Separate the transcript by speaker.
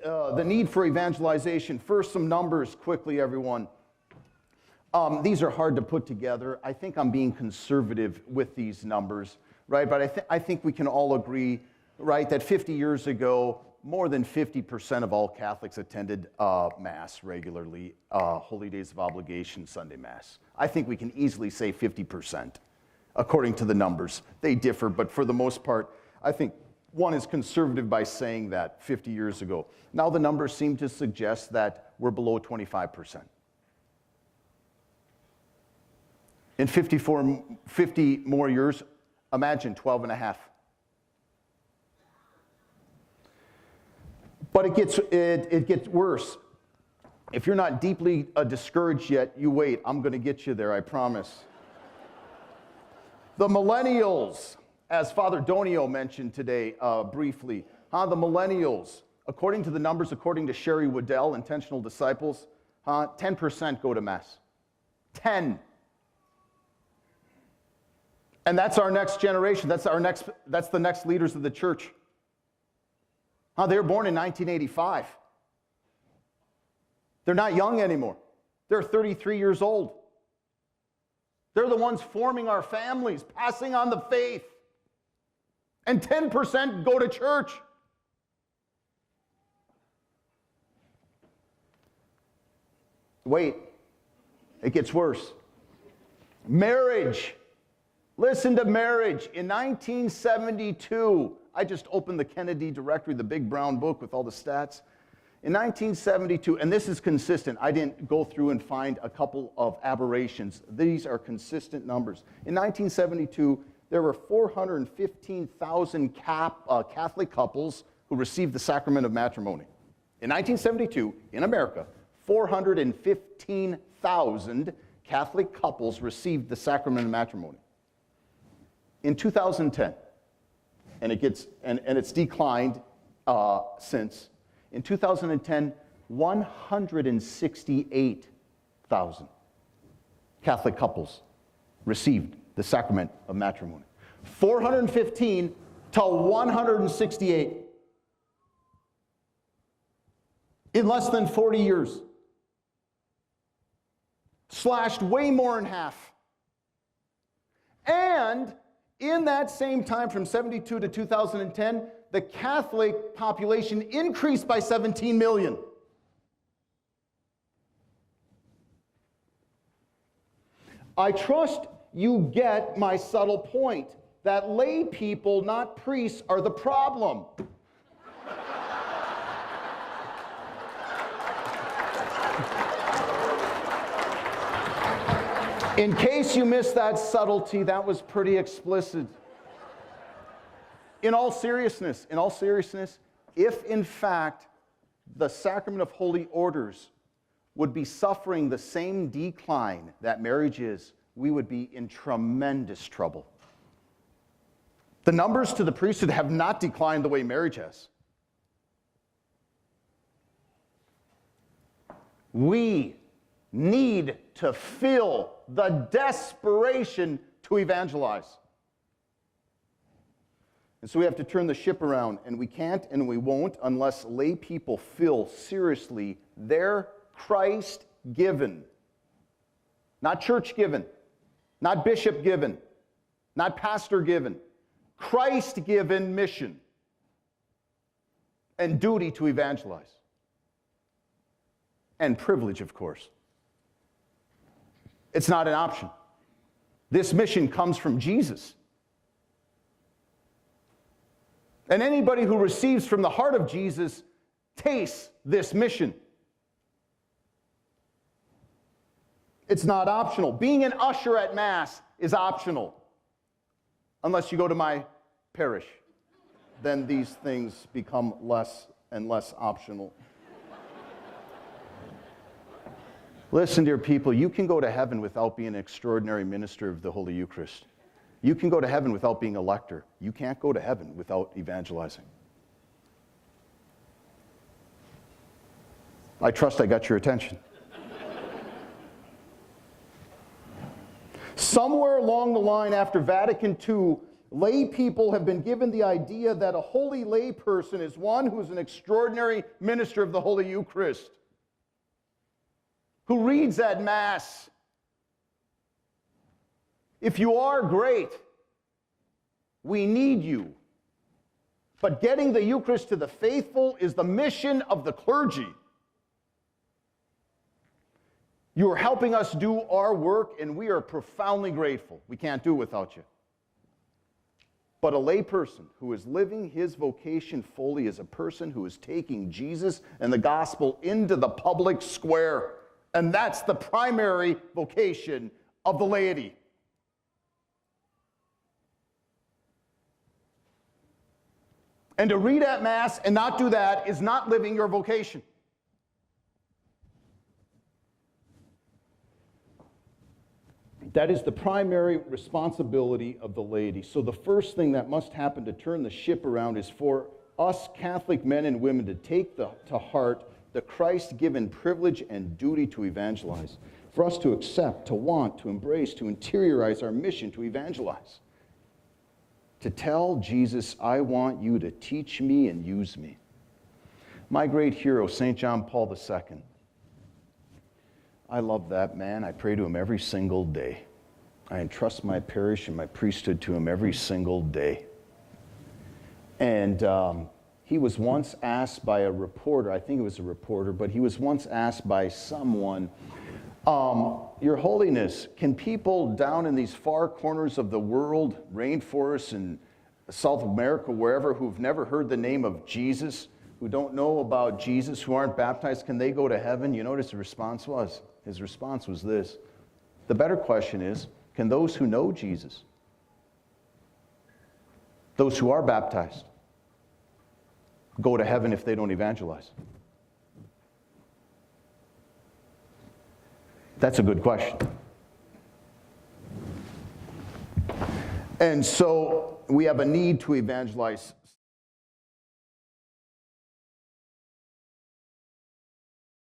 Speaker 1: the need for evangelization. First, some numbers quickly, everyone. These are hard to put together. I think I'm being conservative with these numbers, right? But I think we can all agree, right, that 50 years ago, more than 50% of all Catholics attended Mass regularly, Holy Days of Obligation, Sunday Mass. I think we can easily say 50%, according to the numbers. They differ, but for the most part, I think one is conservative by saying that 50 years ago. Now the numbers seem to suggest that we're below 25%. In 50 more years, imagine 12 and a half. But it gets worse. If you're not deeply discouraged yet, you wait. I'm going to get you there, I promise. The millennials, as Father Donio mentioned today briefly, the millennials, according to the numbers, according to Sherry Waddell, Intentional Disciples, 10% go to Mass. 10. And that's our next generation. That's the next leaders of the church. They were born in 1985. They're not young anymore. They're 33 years old. They're the ones forming our families, passing on the faith. And 10% go to church. Wait, it gets worse. Marriage. Listen to marriage. In 1972, I just opened the Kennedy Directory, the big brown book with all the stats. In 1972, and this is consistent, I didn't go through and find a couple of aberrations. These are consistent numbers. In 1972, there were 415,000 Catholic couples who received the sacrament of matrimony. In 1972, in America, 415,000 Catholic couples received the sacrament of matrimony. In 2010, and it's declined since. In 2010, 168,000 Catholic couples received the sacrament of matrimony. 415 to 168 in less than 40 years. Slashed way more in half. And in that same time, from 72 to 2010, the Catholic population increased by 17 million. I trust you get my subtle point that lay people, not priests, are the problem. In case you missed that subtlety, that was pretty explicit. In all seriousness, if in fact the sacrament of holy orders would be suffering the same decline that marriage is, we would be in tremendous trouble. The numbers to the priesthood have not declined the way marriage has. We need to feel the desperation to evangelize. And so we have to turn the ship around, and we can't and we won't unless lay people feel seriously their Christ-given, not church-given, not bishop-given, not pastor-given, Christ-given mission and duty to evangelize. And privilege, of course. It's not an option. This mission comes from Jesus. And anybody who receives from the heart of Jesus tastes this mission. It's not optional. Being an usher at Mass is optional. Unless you go to my parish. Then these things become less and less optional. Listen, dear people, you can go to heaven without being an extraordinary minister of the Holy Eucharist. You can go to heaven without being a lector. You can't go to heaven without evangelizing. I trust I got your attention. Somewhere along the line after Vatican II, Lay people have been given the idea that a holy lay person is one who is an extraordinary minister of the Holy Eucharist, who reads at Mass. If you are, great. We need you. But getting the Eucharist to the faithful is the mission of the clergy. You are helping us do our work, and we are profoundly grateful. We can't do it without you. But a lay person who is living his vocation fully is a person who is taking Jesus and the gospel into the public square. And that's the primary vocation of the laity. And to read at Mass and not do that is not living your vocation. That is the primary responsibility of the laity. So the first thing that must happen to turn the ship around is for us Catholic men and women to take to heart the Christ-given privilege and duty to evangelize. For us to accept, to want, to embrace, to interiorize our mission to evangelize. To tell Jesus, I want you to teach me and use me. My great hero, St. John Paul II. I love that man. I pray to him every single day. I entrust my parish and my priesthood to him every single day. And he was once asked by a reporter, I think it was a reporter, but he was once asked by someone, Your Holiness, can people down in these far corners of the world, rainforests in South America, wherever, who've never heard the name of Jesus, who don't know about Jesus, who aren't baptized, can they go to heaven? You know what his response was? His response was this. The better question is, can those who know Jesus, those who are baptized, go to heaven if they don't evangelize? That's a good question. And so we have a need to evangelize